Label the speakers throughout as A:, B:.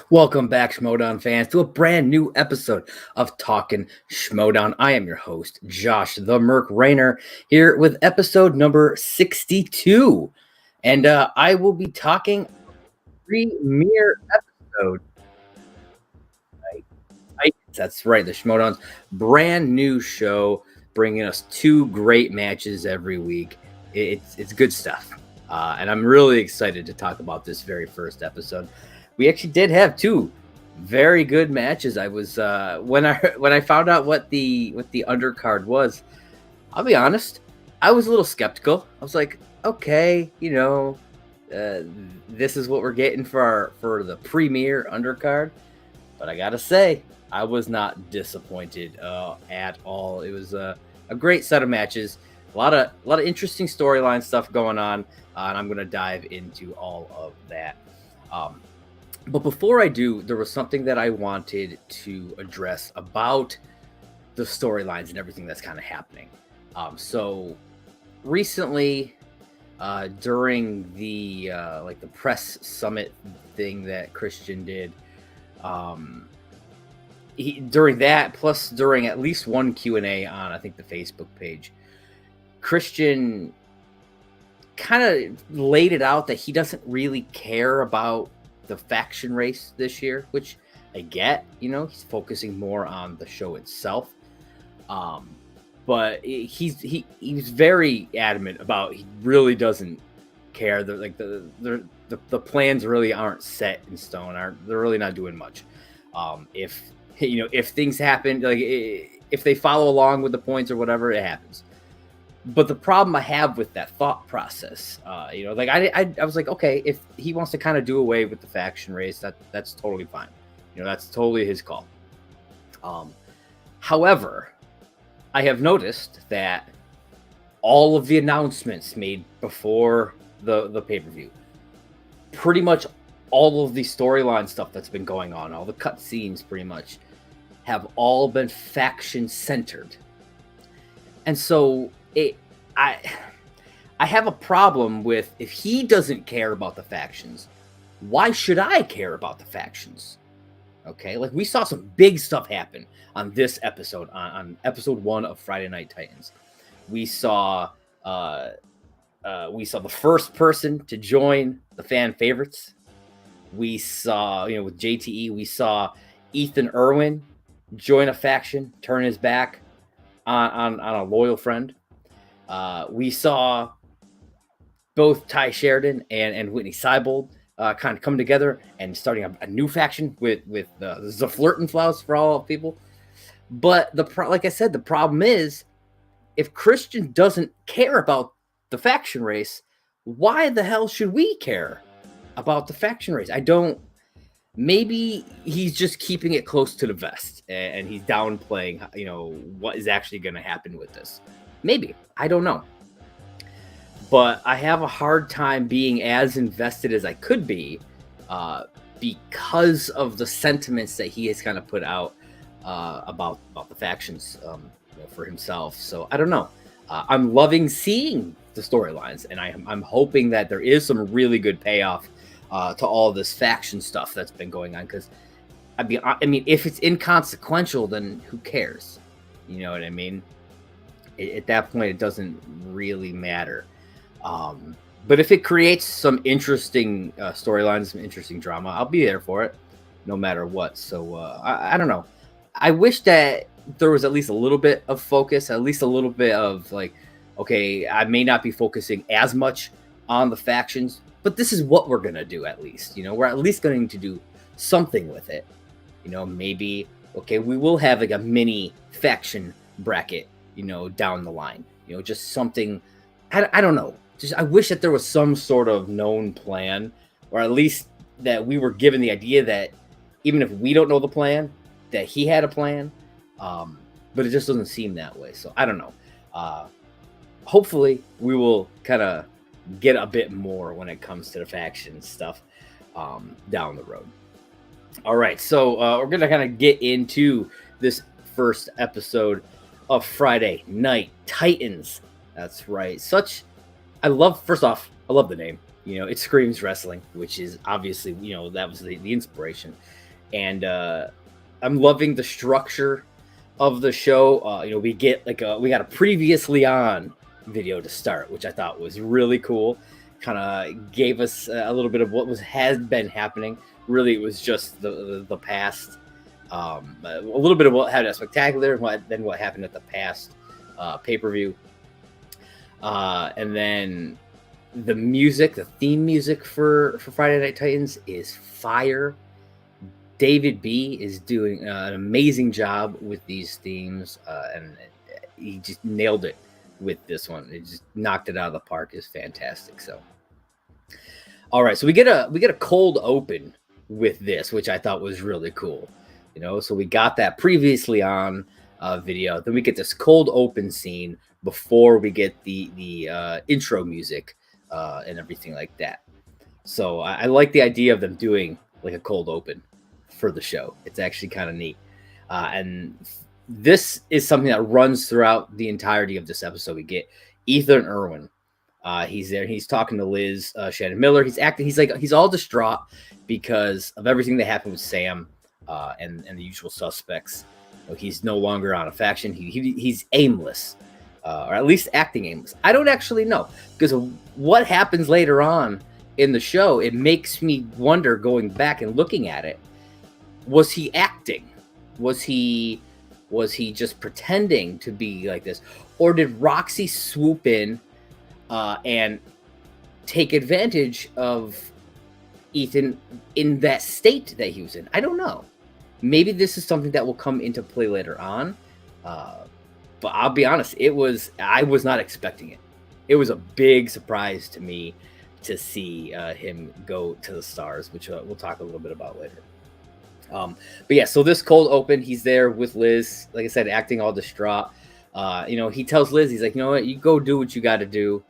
A: Welcome back, Schmoedown fans, to a brand new episode of Talkin Schmoedown. I am your host, Josh the Merc Raynor, here with episode number 62. And I will be talking premiere episode. That's right, the Schmoedown's brand new show, bringing us two great matches every week. It's good stuff. And I'm really excited to talk about this very first episode. We actually did have two very good matches. I was when I found out what the undercard was, I'll be honest, I was a little skeptical. I was like, okay, this is what we're getting for the premiere undercard. But I gotta say, I was not disappointed at all. It was a great set of matches, a lot of interesting storyline stuff going on, and I'm gonna dive into all of that. But before I do, there was something that I wanted to address about the storylines and everything that's kind of happening. So recently, during the the press summit thing that Christian did, during that, plus during at least one Q&A on I think the Facebook page, Christian kind of laid it out that he doesn't really care about the faction race this year, which I get. He's focusing more on the show itself. But he was very adamant about he really doesn't care. The plans really aren't set in stone. They're really not doing much. If things happen, like if they follow along with the points or whatever, it happens. But the problem I have with that thought process, I was like, okay, if he wants to kind of do away with the faction race, that's totally fine. That's totally his call. However, I have noticed that all of the announcements made before the pay-per-view, pretty much all of the storyline stuff that's been going on, all the cut scenes pretty much, have all been faction-centered. And so I have a problem with, if he doesn't care about the factions, why should I care about the factions? Okay, like we saw some big stuff happen on this episode, on episode 1 of Friday Night Titans. We saw the first person to join the fan favorites. We saw, with JTE, we saw Ethan Irwin join a faction, turn his back on a loyal friend. We saw both Ty Sheridan and Whitney Seibold kind of come together and starting a new faction with the Flirtenflaus for all people. But like I said, the problem is, if Christian doesn't care about the faction race, why the hell should we care about the faction race? Maybe he's just keeping it close to the vest and he's downplaying, what is actually going to happen with this. Maybe. I don't know. But I have a hard time being as invested as I could be because of the sentiments that he has kind of put out about the factions for himself. So I don't know. I'm loving seeing the storylines, and I'm hoping that there is some really good payoff to all this faction stuff that's been going on. Because I mean, if it's inconsequential, then who cares? You know what I mean? At that point, it doesn't really matter. But if it creates some interesting storylines, some interesting drama, I'll be there for it, no matter what. So I don't know. I wish that there was at least a little bit of focus, at least a little bit of like, okay, I may not be focusing as much on the factions, but this is what we're gonna do. At least, we're at least going to do something with it. Maybe, okay, we will have like a mini faction bracket, down the line, just something. I don't know. Just I wish that there was some sort of known plan, or at least that we were given the idea that even if we don't know the plan, that he had a plan. But it just doesn't seem that way. So I don't know. Hopefully we will kind of get a bit more when it comes to the faction stuff down the road. All right, so we're gonna kind of get into this first episode of Friday Night Titans. That's right. First off, I love the name. it screams wrestling, which is obviously, that was the inspiration. And I'm loving the structure of the show. We get we got a previously on video to start, which I thought was really cool. Kind of gave us a little bit of what has been happening. Really, it was just the past. A little bit of what happened at Spectacular, and what happened at the past pay-per-view. And then the music, the theme music for Friday Night Titans is fire. David B is doing an amazing job with these themes, and he just nailed it with this one. It just knocked it out of the park. It's fantastic. So, all right, so we get a cold open with this, which I thought was really cool. So we got that previously on video. Then we get this cold open scene before we get the intro music and everything like that. So I like the idea of them doing like a cold open for the show. It's actually kind of neat. And this is something that runs throughout the entirety of this episode. We get Ethan Irwin. He's there. He's talking to Liz, Shannon Miller. He's acting. He's all distraught because of everything that happened with Sam and the usual suspects. He's no longer on a faction. He's aimless, or at least acting aimless. I don't actually know, because of what happens later on in the show. It makes me wonder, going back and looking at it. Was he acting? Was he just pretending to be like this? Or did Roxy swoop in and take advantage of Ethan in that state that he was in? I don't know. Maybe this is something that will come into play later on. But I'll be honest, I was not expecting it. It was a big surprise to me to see him go to the stars, which we'll talk a little bit about later. But yeah, so this cold open, he's there with Liz, like I said, acting all distraught. He tells Liz, he's like, you know what, you go do what you got to do.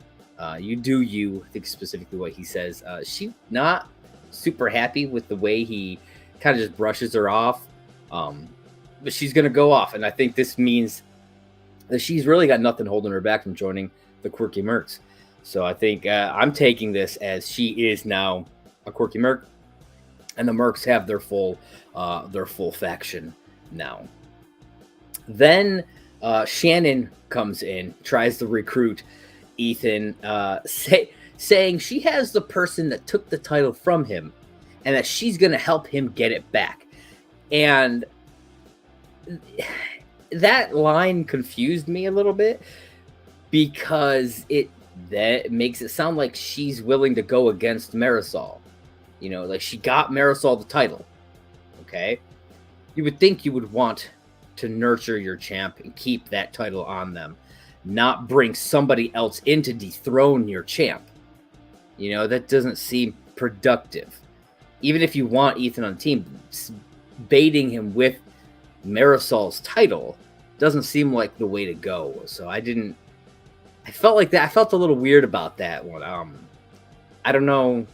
A: You do you. I think specifically what he says. She's not super happy with the way he kind of just brushes her off. But she's going to go off. And I think this means that she's really got nothing holding her back from joining the Quirky Mercs. So I think I'm taking this as she is now a Quirky Merc, and the Mercs have their full faction now. Then Shannon comes in, tries to recruit Ethan, saying she has the person that took the title from him, and that she's going to help him get it back. And that line confused me a little bit, because that makes it sound like she's willing to go against Marisol. Like she got Marisol the title. Okay. You would think you would want to nurture your champ and keep that title on them, not bring somebody else in to dethrone your champ. That doesn't seem productive. Even if you want Ethan on the team, baiting him with Marisol's title doesn't seem like the way to go. So I felt like that. I felt a little weird about that one. I don't know.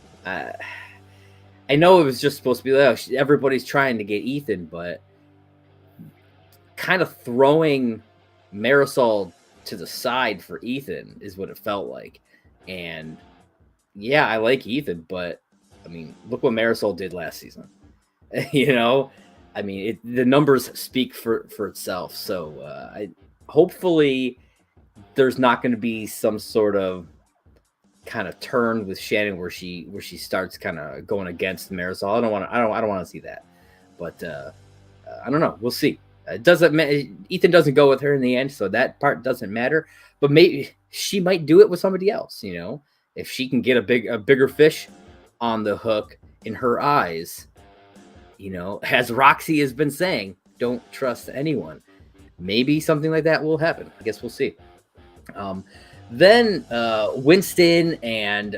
A: I know it was just supposed to be like, everybody's trying to get Ethan, but kind of throwing Marisol to the side for Ethan is what it felt like. And yeah, I like Ethan, but I mean, look what Marisol did last season. I mean, the numbers speak for itself. So hopefully there's not going to be some sort of kind of turn with Shannon where she starts kind of going against Marisol. I don't want to see that, but I don't know. We'll see. It doesn't Ethan doesn't go with her in the end, so that part doesn't matter. But maybe she might do it with somebody else. If she can get a bigger fish on the hook in her eyes. As Roxy has been saying, don't trust anyone. Maybe something like that will happen. I guess we'll see. Then Winston and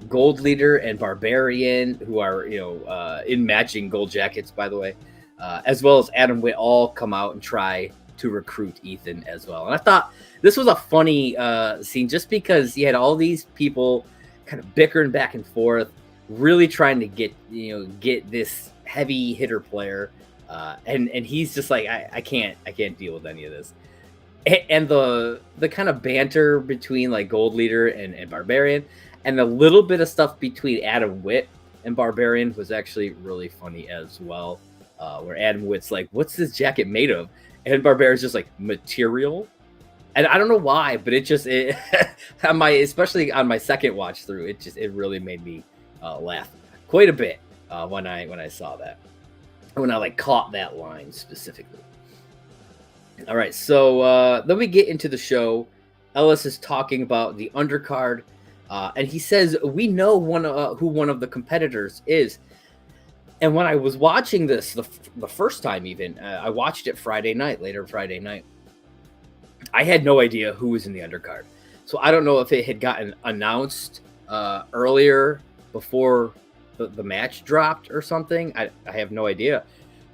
A: Gold Leader and Barbarian, who are in matching gold jackets, by the way, as well as Adam Witt, all come out and try to recruit Ethan as well. And I thought this was a funny scene, just because you had all these people kind of bickering back and forth, really trying to get this heavy hitter player, and he's just like, I can't deal with any of this. And the kind of banter between like Gold Leader and Barbarian, And the little bit of stuff between Adam Witt and Barbarian was actually really funny as well. Where Adam Witt's like, "What's this jacket made of?" And Barbarian's just like, "Material." And I don't know why, but especially on my second watch through, it really made me laugh quite a bit when I saw that, when I caught that line specifically. All right, so then we get into the show. Ellis is talking about the undercard, and he says, "We know who one of the competitors is." And when I was watching this the first time, even I watched it later Friday night. I had no idea who was in the undercard. So I don't know if it had gotten announced earlier before the match dropped or something. I have no idea.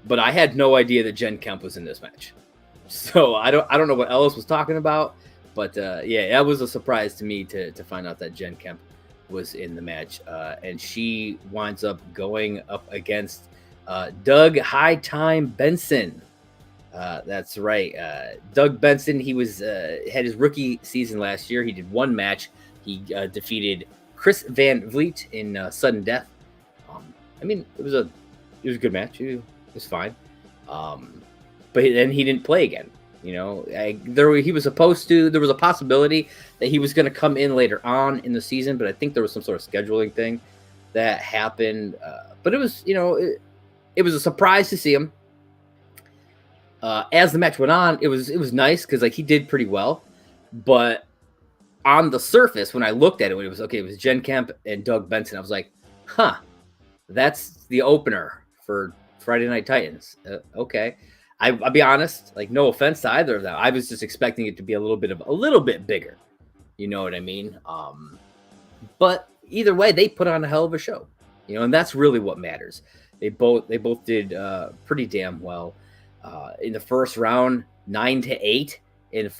A: But I had no idea that Jen Kempe was in this match. So I don't know what Ellis was talking about. But yeah, that was a surprise to me to find out that Jen Kempe was in the match. And she winds up going up against Doug High Time Benson. That's right. Doug Benson, he was had his rookie season last year. He did one match. He defeated Chris Van Vliet in sudden death. I mean, it was a good match. It was fine. But then he didn't play again. You know, he was supposed to. There was a possibility that he was going to come in later on in the season, but I think there was some sort of scheduling thing that happened. But it was, it was a surprise to see him. As the match went on, it was nice because he did pretty well, but on the surface, when I looked at it, it was Jen Kempe and Doug Benson. I was like, huh, that's the opener for Friday Night Titans. Okay, I'll be honest, no offense to either of them. I was just expecting it to be a little bit bigger. You know what I mean? But either way, they put on a hell of a show. And that's really what matters. They both did pretty damn well. In the first round, 9-8, and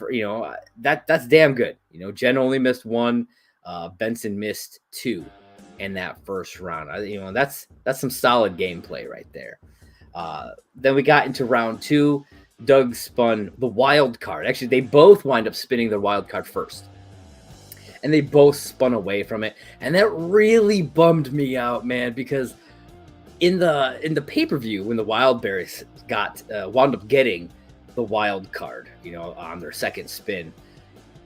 A: that's damn good. Jen only missed one, Benson missed two in that first round. That's some solid gameplay right there. Then we got into round two. Doug spun the wild card. Actually, they both wind up spinning the wild card first, and they both spun away from it, and that really bummed me out, man, because in the pay-per-view, when the Wildberries wound up getting the wild card, on their second spin,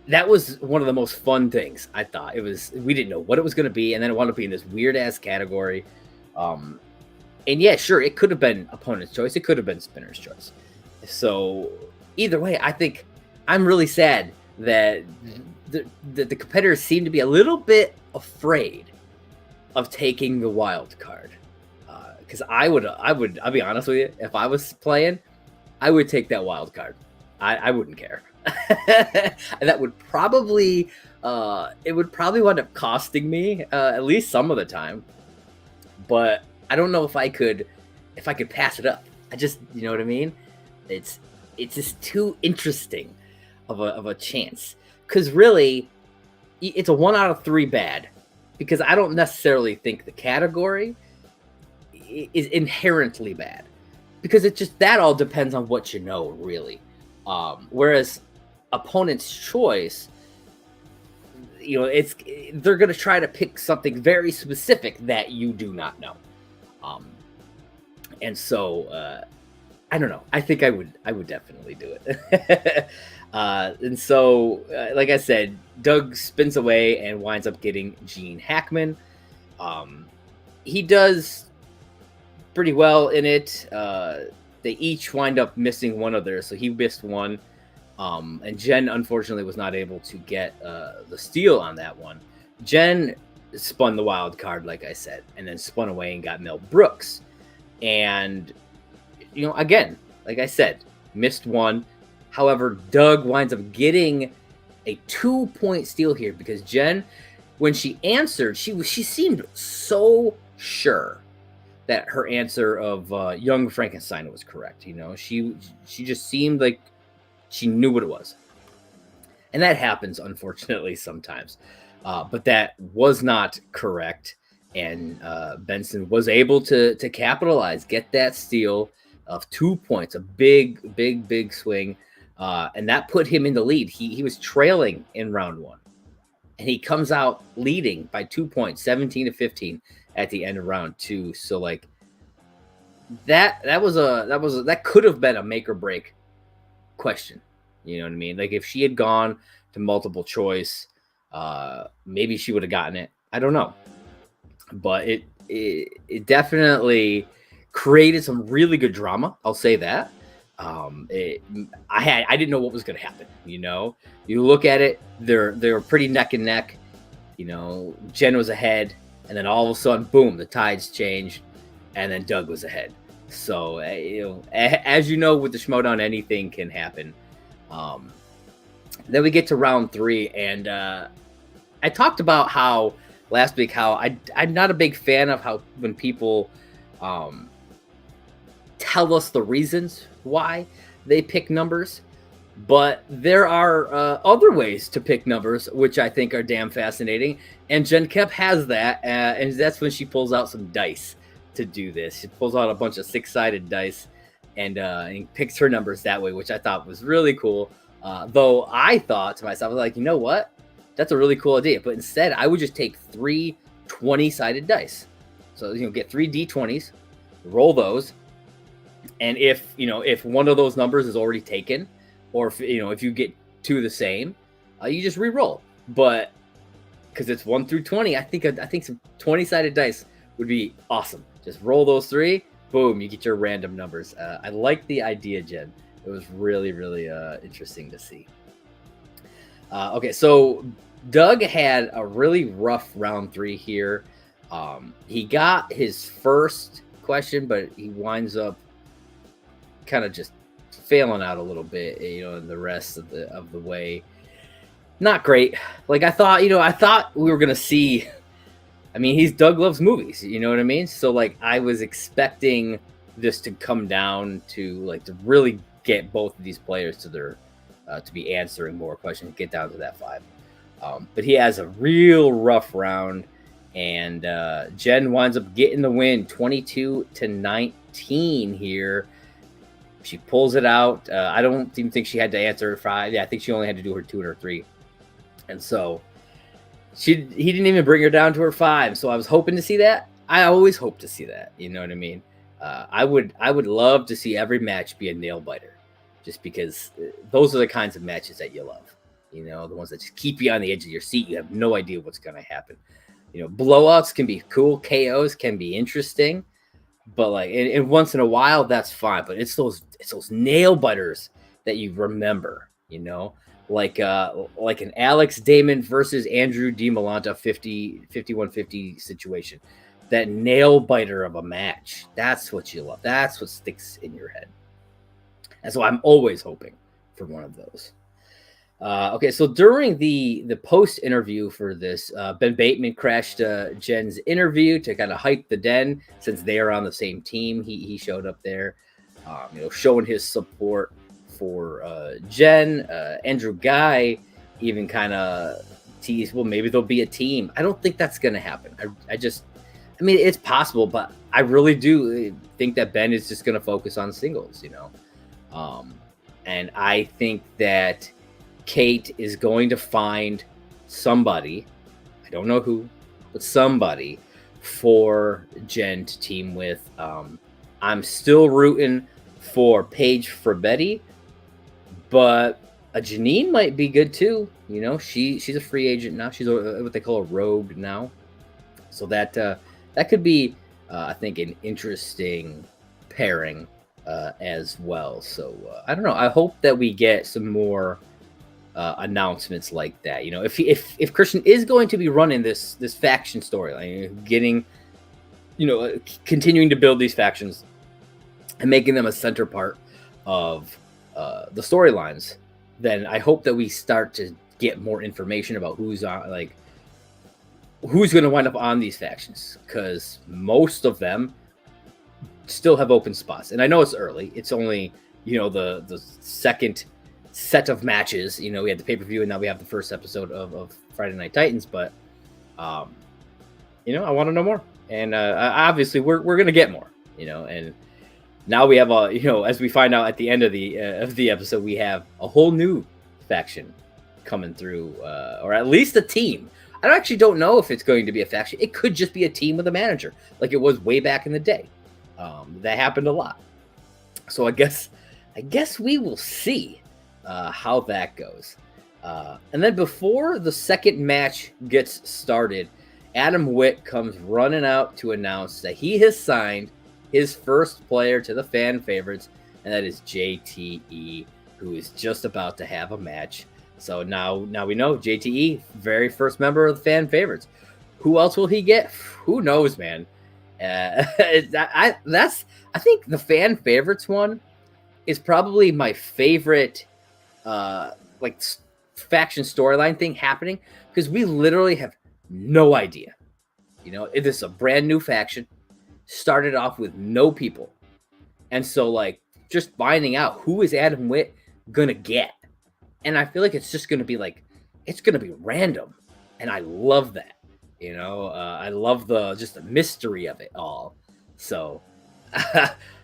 A: that was one of the most fun things. I thought we didn't know what it was going to be, and then it wound up being this weird ass category. And yeah, sure, it could have been opponent's choice, it could have been spinner's choice. So either way, I think I'm really sad that the competitors seem to be a little bit afraid of taking the wild card. Because I'll be honest with you, if I was playing, I would take that wild card. I wouldn't care. And that would probably wind up costing me at least some of the time. But I don't know if I could pass it up. I just, you know what I mean? It's just too interesting of a chance. Because really, it's a 1 out of 3 bad. Because I don't necessarily think the category is inherently bad, because that all depends on what really. Whereas opponent's choice, they're going to try to pick something very specific that you do not know. And so I don't know. I think I would definitely do it. And so, like I said, Doug spins away and winds up getting Gene Hackman. He does pretty well in it. They each wind up missing one of theirs, so he missed one. And Jen, unfortunately, was not able to get the steal on that one. Jen spun the wild card, like I said, and then spun away and got Mel Brooks. And, again, like I said, missed one. However, Doug winds up getting a 2-point steal here, because Jen, when she answered, she seemed so sure that her answer of Young Frankenstein was correct. She just seemed like she knew what it was. And that happens, unfortunately, sometimes. But that was not correct. And Benson was able to capitalize, get that steal of 2 points, a big swing. And that put him in the lead. He was trailing in round one. and he comes out leading by 2 points, 17-15 at the end of round 2. So like that could have been a make or break question. You know what I mean? Like if she had gone to multiple choice, maybe she would have gotten it. I don't know, but it definitely created some really good drama. I'll say that. I didn't know what was going to happen. You know, you look at it, they were pretty neck and neck. You know, Jen was ahead, and then all of a sudden, boom, the tides changed, and then Doug was ahead. So, as you know, with the Schmoedown, anything can happen. Then we get to round 3, and I talked about how last week I'm not a big fan of how when people tell us the reasons why they pick numbers, but there are other ways to pick numbers, which I think are damn fascinating. And Jen Kempe has that, and that's when she pulls out some dice to do this. She pulls out a bunch of 6-sided dice and picks her numbers that way, which I thought was really cool. Though I thought to myself, I was like, you know what? That's a really cool idea. But instead, I would just take 3 20-sided dice. So, get 3 D20s, roll those. And if one of those numbers is already taken, or if you get 2 the same, you just re-roll. But because it's 1 through 20, I think some 20-sided dice would be awesome. Just roll those 3, boom, you get your random numbers. I like the idea, Jen. It was really, really interesting to see. Okay, so Doug had a really rough round 3 here. He got his first question, but he winds up kind of just failing out a little bit, in the rest of the way. Not great. Like I thought we were gonna see. I mean, Doug loves movies, you know what I mean? So like I was expecting this to come down to like to really get both of these players to their to be answering more questions, get down to that 5. But he has a real rough round, and Jen winds up getting the win, 22-19 here. She pulls it out. I don't even think she had to answer 5. Yeah, I think she only had to do her 2 and her 3. And so he didn't even bring her down to her 5. So I was hoping to see that. I always hope to see that. You know what I mean? I would love to see every match be a nail biter, just because those are the kinds of matches that you love. The ones that just keep you on the edge of your seat. You have no idea what's going to happen. Blowouts can be cool. KOs can be interesting. But like, and once in a while, that's fine. But it's those nail biters that you remember, like an Alex Damon versus Andrew DiMolanta 51-50 situation. That nail biter of a match. That's what you love. That's what sticks in your head. And so I'm always hoping for one of those. Okay, so during the post interview for this, Ben Bateman crashed Jen's interview to kind of hype the Den, since they are on the same team. He showed up there, showing his support for Jen. Andrew Guy even kind of teased, well, maybe there'll be a team. I don't think that's going to happen. I mean, it's possible, but I really do think that Ben is just going to focus on singles, and I think that Kate is going to find somebody, I don't know who, but somebody for Jen to team with. I'm still rooting for Paige Frabetti, but a Janine might be good too. She's a free agent now. She's what they call a rogue now. So that could be, I think, an interesting pairing as well. So I don't know. I hope that we get some more announcements like that. If Christian is going to be running this faction storyline, getting, continuing to build these factions and making them a center part of the storylines, then I hope that we start to get more information about who's going to wind up on these factions, because most of them still have open spots. And I know it's early. It's only, the second set of matches. We had the pay-per-view, and now we have the first episode of Friday Night Titans. But, I want to know more. And obviously, we're going to get more, and now we have as we find out at the end of the episode, we have a whole new faction coming through, or at least a team. I actually don't know if it's going to be a faction. It could just be a team with a manager, like it was way back in the day. That happened a lot. So I guess we will see how that goes. And then before the second match gets started, Adam Witt comes running out to announce that he has signed his first player to the fan favorites, and that is JTE, who is just about to have a match. So now we know JTE, very first member of the fan favorites. Who else will he get? Who knows, man. I think the fan favorites one is probably my favorite, like faction storyline thing happening, because we literally have no idea. You know, it is a brand new faction, started off with no people, and so like just finding out who is Adam Witt gonna get, and I feel like it's just gonna be like it's gonna be random, and I love that. You know, I love the mystery of it all. So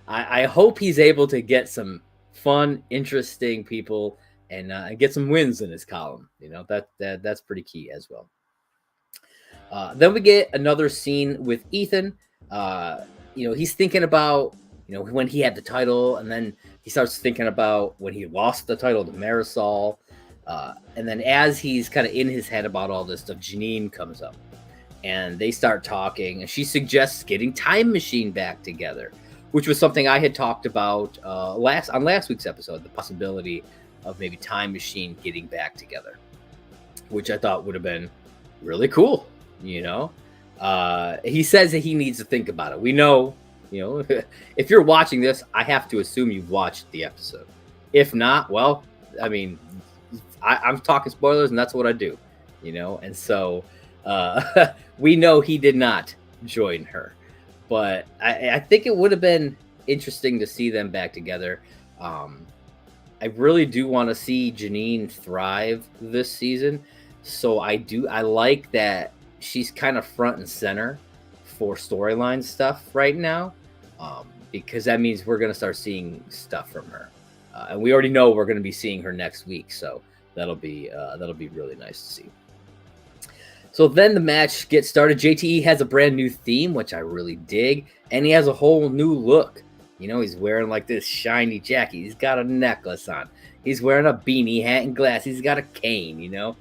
A: I hope he's able to get some fun, interesting people and get some wins in his column. You know, that's pretty key as well. Then we get another scene with Ethan. You know, he's thinking about, you know, when he had the title, and then he starts thinking about when he lost the title to Marisol. And then as he's kind of in his head about all this stuff, Janine comes up. And they start talking, and she suggests getting Time Machine back together, which was something I had talked about last week's episode, the possibility of maybe Time Machine getting back together, which I thought would have been really cool. You know, he says that he needs to think about it. We know, you know, if you're watching this, I have to assume you've watched the episode. If not, well, I mean, I'm talking spoilers, and that's what I do, you know, and so. We know he did not join her, but I think it would have been interesting to see them back together. I really do want to see Janine thrive this season, so I like that she's kind of front and center for storyline stuff right now, because that means we're going to start seeing stuff from her, and we already know we're going to be seeing her next week, so that'll be really nice to see. So then the match gets started. JTE has a brand new theme, which I really dig, and he has a whole new look. You know, he's wearing like this shiny jacket. He's got a necklace on. He's wearing a beanie hat and glasses. He's got a cane, you know.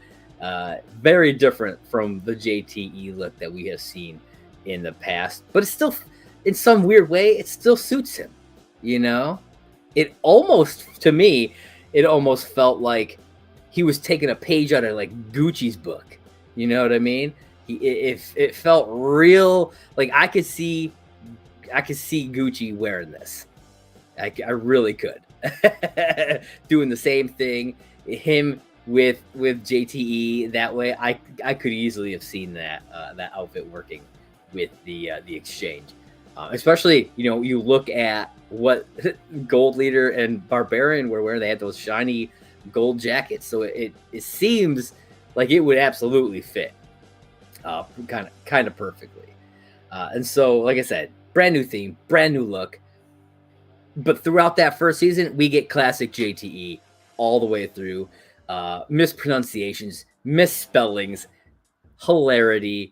A: Very different from the JTE look that we have seen in the past. But it's still, in some weird way, it still suits him, you know. It almost, to me, it almost felt like he was taking a page out of like Gucci's book. You know what I mean? It felt real. Like I could see Gucci wearing this. I really could. Doing the same thing. Him with JTE that way. I could easily have seen that outfit working with the exchange. Especially, you know, you look at what Gold Leader and Barbarian were wearing. They had those shiny gold jackets. So it seems like it would absolutely fit kind of perfectly. And so, like I said, brand new theme, brand new look. But throughout that first season, we get classic JTE all the way through. Mispronunciations, misspellings, hilarity.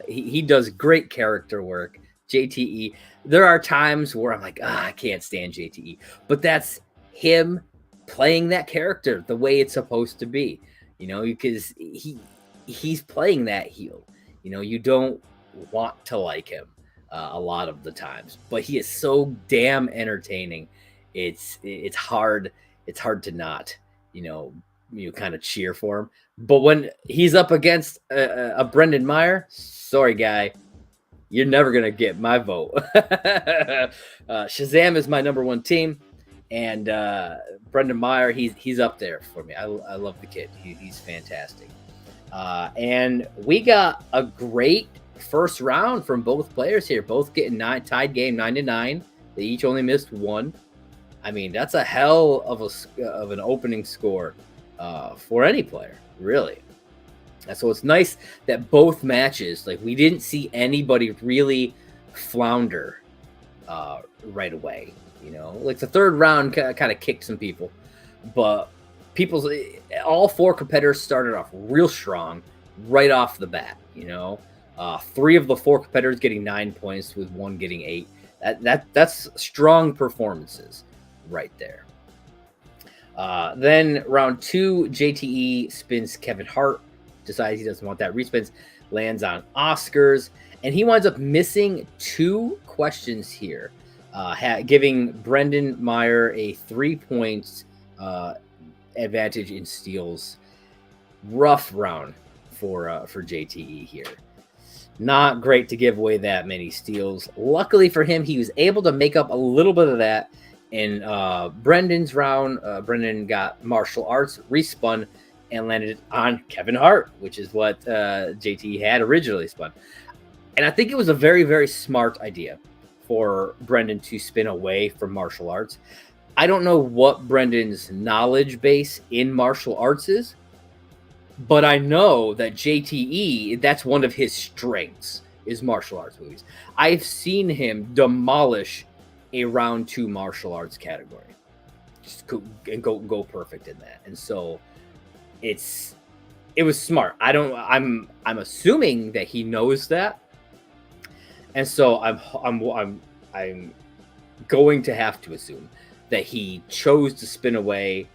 A: He does great character work. JTE. There are times where I'm like, I can't stand JTE. But that's him playing that character the way it's supposed to be. You know, because he's playing that heel. You know, you don't want to like him a lot of the times, but he is so damn entertaining. It's hard to not, you kind of cheer for him. But when he's up against a Brendan Meyer, sorry guy, you're never gonna get my vote. Shazam is my number one team. And Brendan Meyer, he's up there for me. I love the kid. He's fantastic. And we got a great first round from both players here. Both getting tied game 9-9. They each only missed one. I mean, that's a hell of an opening score for any player, really. And so it's nice that both matches, like we didn't see anybody really flounder right away. You know, like the third round kind of kicked some people, but all four competitors started off real strong right off the bat. 3 of the 4 competitors getting 9 points, with 1 getting 8. That's strong performances right there. Then round 2, JTE spins Kevin Hart, decides he doesn't want that, respins, lands on Oscars, and he winds up missing 2 questions here, giving Brendan Meyer a 3 points advantage in steals. Rough round for JTE here. Not great to give away that many steals. Luckily for him, he was able to make up a little bit of that in Brendan's round. Brendan got martial arts, respun, and landed on Kevin Hart, which is what JTE had originally spun. And I think it was a very, very smart idea for Brendan to spin away from martial arts. I don't know what Brendan's knowledge base in martial arts is, but I know that JTE, that's one of his strengths, is martial arts movies. I've seen him demolish a round 2 martial arts category. Just go perfect in that. And so it was smart. I'm assuming that he knows that. And so I'm going to have to assume that he chose to spin away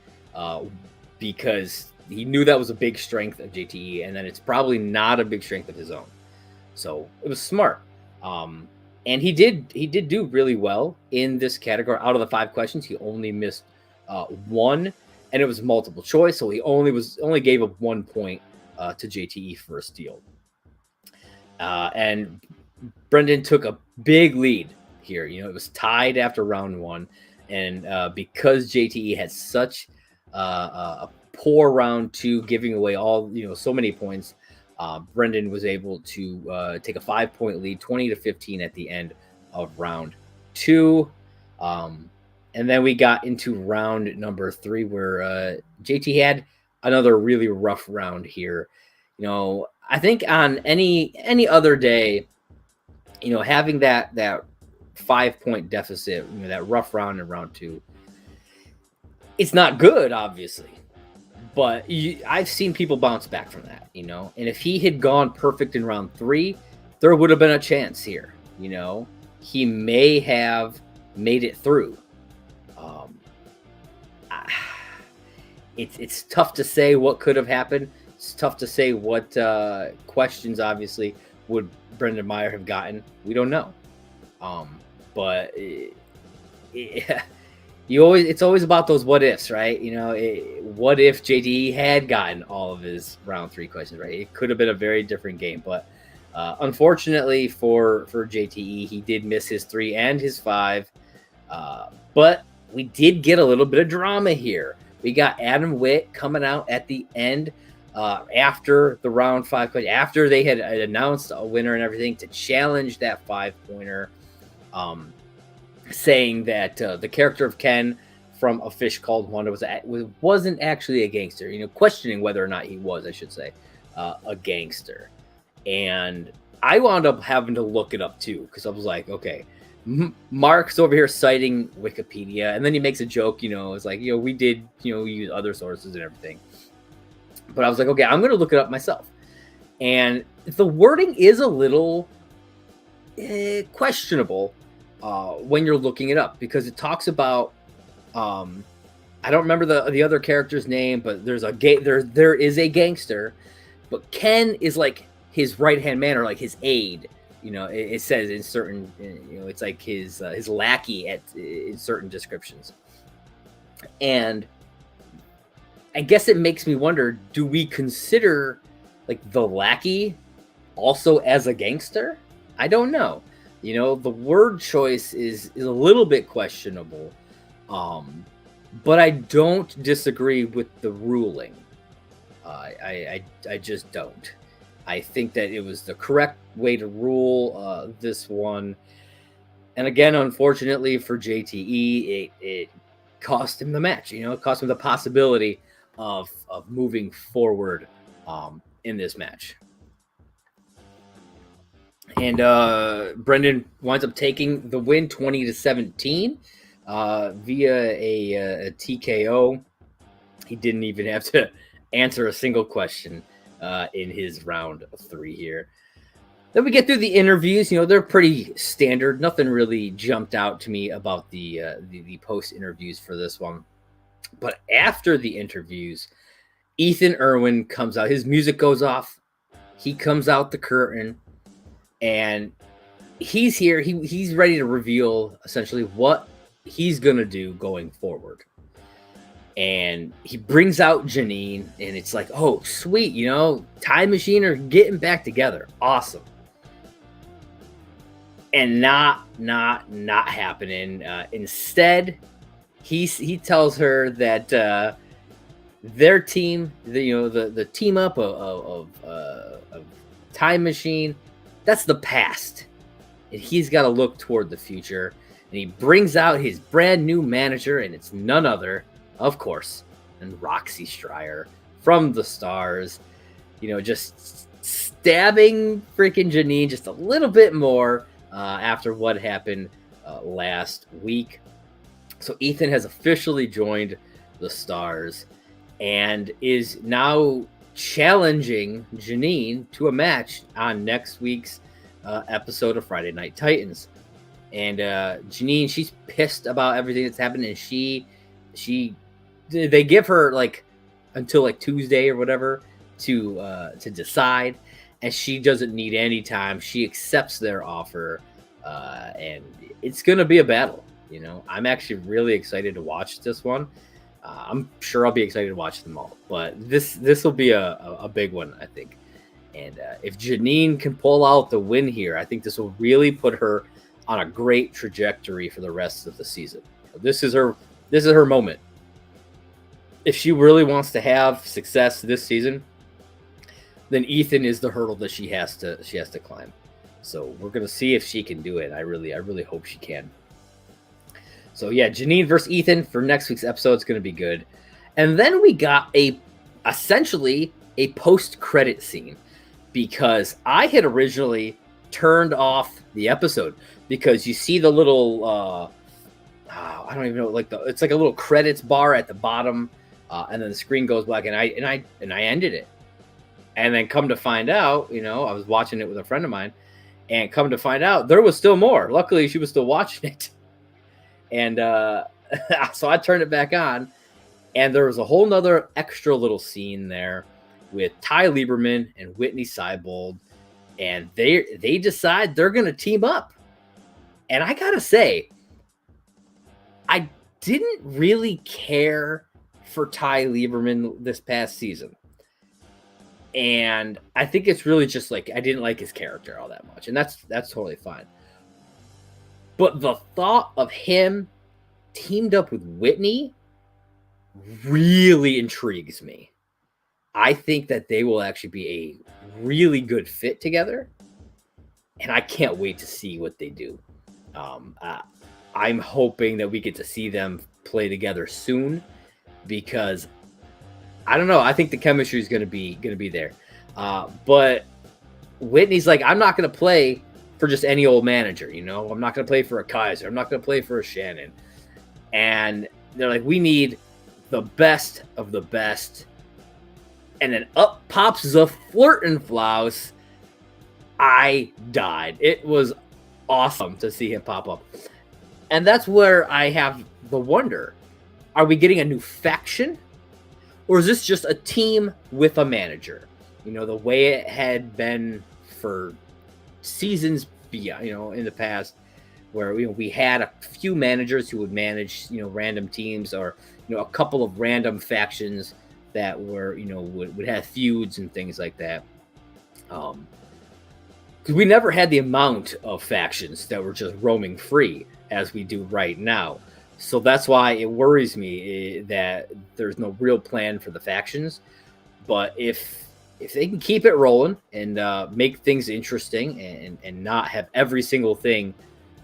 A: because he knew that was a big strength of JTE, and then it's probably not a big strength of his own. So it was smart. And he did do really well in this category. Out of the 5 questions, he only missed 1, and it was multiple choice, so he only gave up 1 point to JTE for a steal. And Brendan took a big lead here. It was tied after round 1, and because JTE had such a poor round 2, giving away so many points, Brendan was able to take a 5-point lead, 20-15 at the end of round 2. And then we got into round number 3, where JT had another really rough round here. I think on any other day, having that 5-point deficit, that rough round in round 2, it's not good, obviously. But I've seen people bounce back from that, And if he had gone perfect in round 3, there would have been a chance here, He may have made it through. It's tough to say what could have happened. It's tough to say what questions, obviously, would Brendan Meyer have gotten. We don't know. But it's always about those what ifs, right? What if JTE had gotten all of his round 3 questions right? It could have been a very different game. But unfortunately for JTE, he did miss his 3 and his 5. But we did get a little bit of drama here. We got Adam Witt coming out at the end after the round 5 question, after they had announced a winner and everything, to challenge that 5-pointer, saying that the character of Ken from A Fish Called Wanda wasn't actually a gangster, questioning whether or not he was, I should say, a gangster. And I wound up having to look it up too, because I was like, okay, Mark's over here citing Wikipedia, and then he makes a joke, it's like, we did, use other sources and everything. But I was like, okay, I'm going to look it up myself. And the wording is a little questionable when you're looking it up, because it talks about, I don't remember the other character's name, but there is a gangster, but Ken is like his right-hand man, or like his aide. It says in certain, it's like his lackey in certain descriptions. And I guess it makes me wonder, do we consider like the lackey also as a gangster? I don't know. The word choice is a little bit questionable. But I don't disagree with the ruling. I just don't. I think that it was the correct way to rule this one. And again, unfortunately for JTE, it cost him the match. It cost him the possibility of moving forward in this match. And Brendan winds up taking the win, 20-17, via a TKO. he didn't even have to answer a single question in his round 3 here. Then we get through the interviews. They're pretty standard. Nothing really jumped out to me about the post interviews for this one. But after the interviews, Ethan Irwin comes out. His music goes off. He comes out the curtain, and he's here. He's ready to reveal essentially what he's gonna do going forward. And he brings out Janine, and it's like, oh, sweet, Time Machine are getting back together. Awesome. And not happening. Instead, he tells her that their team, the team up of Time Machine, that's the past, and he's got to look toward the future. And he brings out his brand new manager, and it's none other, of course, than Roxy Stryer from the Stars. Just stabbing freaking Janine just a little bit more after what happened last week. So Ethan has officially joined the Stars and is now challenging Janine to a match on next week's episode of Friday Night Titans. And Janine, she's pissed about everything that's happened, and they give her until Tuesday or whatever to decide, and she doesn't need any time. She accepts their offer, and it's gonna be a battle. I'm actually really excited to watch this one. I'm sure I'll be excited to watch them all, but this will be a big one, I think. And if Janine can pull out the win here, I think this will really put her on a great trajectory for the rest of the season. This is her moment. If she really wants to have success this season, then Ethan is the hurdle that she has to climb. So we're gonna see if she can do it. I really hope she can. So yeah, Janine versus Ethan for next week's episode is gonna be good. And then we got essentially a post-credit scene, because I had originally turned off the episode because you see the little I don't even know, it's like a little credits bar at the bottom, and then the screen goes black, and I ended it. And then come to find out, I was watching it with a friend of mine, and come to find out there was still more. Luckily, she was still watching it. And so I turned it back on, and there was a whole nother extra little scene there with Ty Lieberman and Whitney Seibold, and they decide they're going to team up. And I got to say, I didn't really care for Ty Lieberman this past season. And I think it's really just I didn't like his character all that much. And that's totally fine. But the thought of him teamed up with Whitney really intrigues me. I think that they will actually be a really good fit together. And I can't wait to see what they do. I'm hoping that we get to see them play together soon, because I don't know. I think the chemistry is going to be there. But Whitney's I'm not going to play for just any old manager. I'm not going to play for a Kaiser. I'm not going to play for a Shannon. And they're we need the best of the best. And then up pops the Flirtenflaus. I died. It was awesome to see him pop up. And that's where I have the wonder. Are we getting a new faction? Or is this just a team with a manager? The way it had been for seasons beyond, in the past, where we had a few managers who would manage, random teams, or a couple of random factions that were, would have feuds and things like that. Because we never had the amount of factions that were just roaming free as we do right now. So that's why it worries me that there's no real plan for the factions. But if they can keep it rolling and make things interesting, and not have every single thing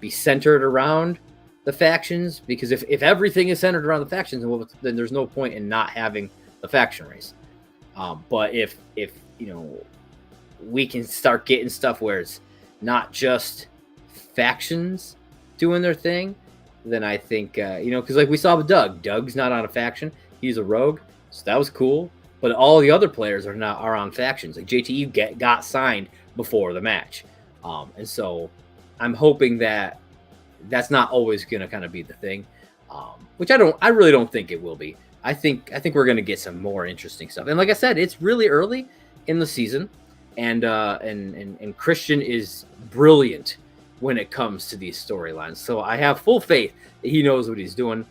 A: be centered around the factions, because if everything is centered around the factions, then there's no point in not having the faction race. But if we can start getting stuff where it's not just factions doing their thing, then I think, because we saw with Doug's not on a faction. He's a rogue. So that was cool. But all the other players are on factions. Like JTE got signed before the match, and so I'm hoping that that's not always going to kind of be the thing, which I really don't think it will be. I think we're going to get some more interesting stuff. And like I said, it's really early in the season, and Christian is brilliant when it comes to these storylines. So I have full faith that he knows what he's doing.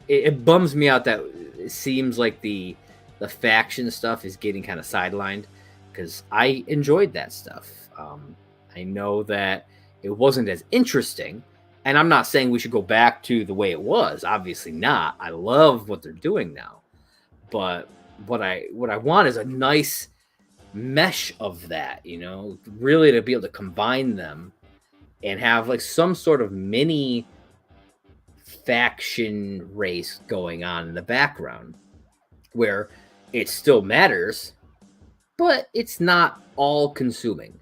A: It bums me out that it seems like the faction stuff is getting kind of sidelined, because I enjoyed that stuff. I know that it wasn't as interesting, and I'm not saying we should go back to the way it was. Obviously not. I love what they're doing now, but what I want is a nice mesh of that, really to be able to combine them and have like some sort of mini faction race going on in the background where it still matters, but it's not all consuming.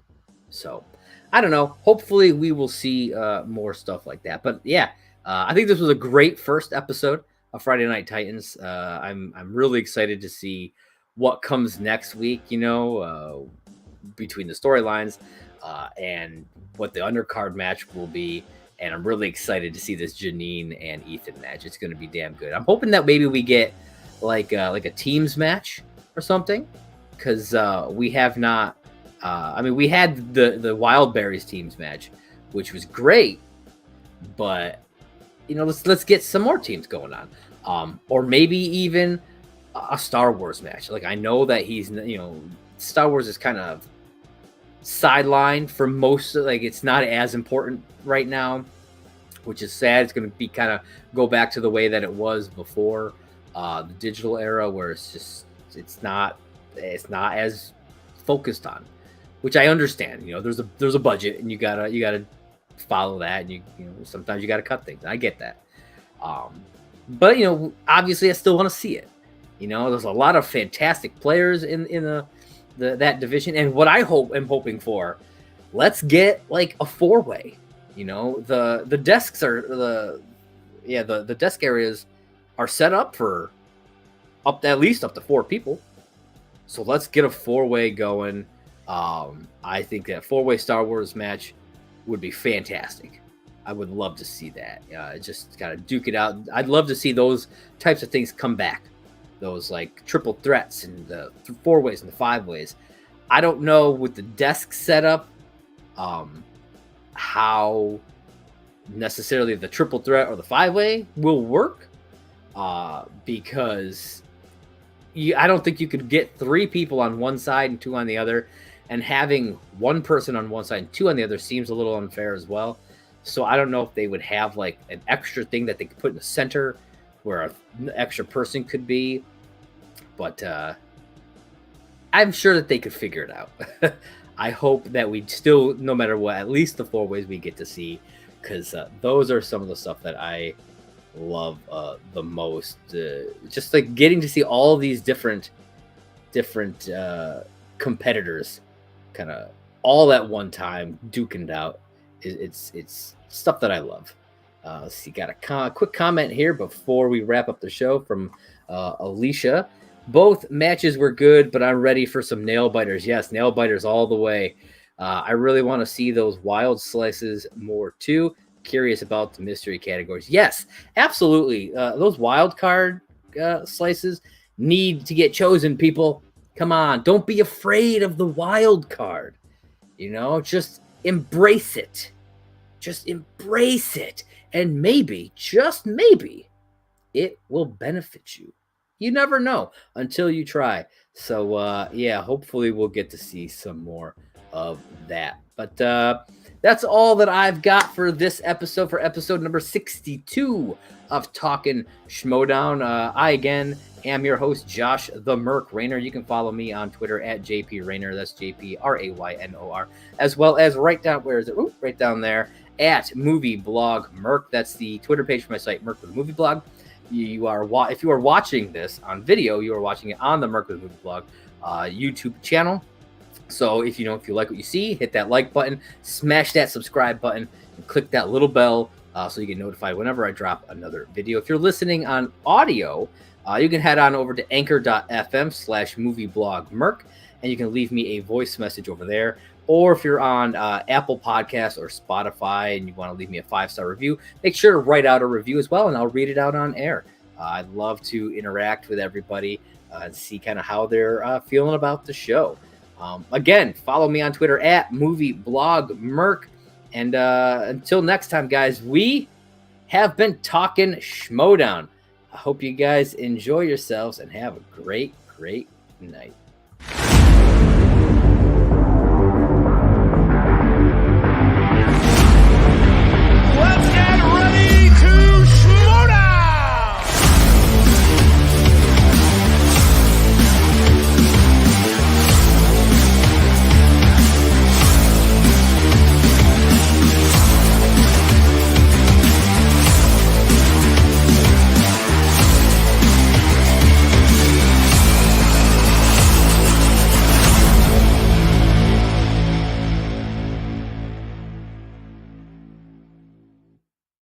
A: So I don't know. Hopefully we will see more stuff like that. But yeah, I think this was a great first episode of Friday Night Titans. I'm really excited to see what comes next week, between the storylines and what the undercard match will be. And I'm really excited to see this Janine and Ethan match. It's going to be damn good. I'm hoping that maybe we get like a teams match or something, because we have not. We had the Wildberries teams match, which was great, but let's get some more teams going on, or maybe even a Star Wars match. Like, I know that he's Star Wars is kind of sidelined for most, like it's not as important right now, which is sad. It's going to be kind of go back to the way that it was before the digital era, where it's not as focused on, which I understand. There's a budget, and you gotta follow that, and you sometimes you gotta cut things. I get that, but obviously I still want to see it. There's a lot of fantastic players in that division, and what I'm hoping for, let's get like a 4-way. The desks are the desk areas are set up for at least up to 4 people. So let's get a 4-way going. I think that 4-way Star Wars match would be fantastic. I would love to see that. Just gotta duke it out. I'd love to see those types of things come back. Those like triple threats and the 4-ways and the 5-ways. I don't know with the desk setup, how necessarily the triple threat or the 5-way will work, because I don't think you could get 3 people on one side and 2 on the other, and having 1 person on one side and 2 on the other seems a little unfair as well. So I don't know if they would have like an extra thing that they could put in the center where an extra person could be, but I'm sure that they could figure it out. I hope that we still, no matter what, at least the 4-ways we get to see, because those are some of the stuff that I love the most. Just like getting to see all these different competitors kind of all at one time duking it out. It's stuff that I love. Let's see, got a quick comment here before we wrap up the show from Alicia. Both matches were good, but I'm ready for some nail biters. Yes, nail biters all the way. I really want to see those wild slices more too. Curious about the mystery categories. Yes, absolutely. Those wild card slices need to get chosen, people. Come on, don't be afraid of the wild card. Just embrace it. Just embrace it. And maybe, just maybe, it will benefit you. You never know until you try. So, yeah, hopefully we'll get to see some more of that. But that's all that I've got for this episode, for episode number 62 of Talkin Schmoedown. I, again, am your host, Josh the Merc Raynor. You can follow me on Twitter at JP Raynor. That's JPRAYNOR. As well as right down, where is it? Ooh, right down there at Movie Blog Merc. That's the Twitter page for my site, Merc with Movie Blog. If you are watching this on video, you are watching it on the Merc with Movie Blog YouTube channel. So if you like what you see, hit that like button, smash that subscribe button, and click that little bell so you get notified whenever I drop another video. If you're listening on audio, you can head on over to anchor.fm/movieblogmerc, and you can leave me a voice message over there. Or if you're on Apple Podcasts or Spotify and you want to leave me a 5-star review, make sure to write out a review as well, and I'll read it out on air. I'd love to interact with everybody and see kind of how they're feeling about the show. Again, follow me on Twitter at movieblogmerc. And until next time, guys, we have been Talkin Schmoedown. I hope you guys enjoy yourselves and have a great, great night.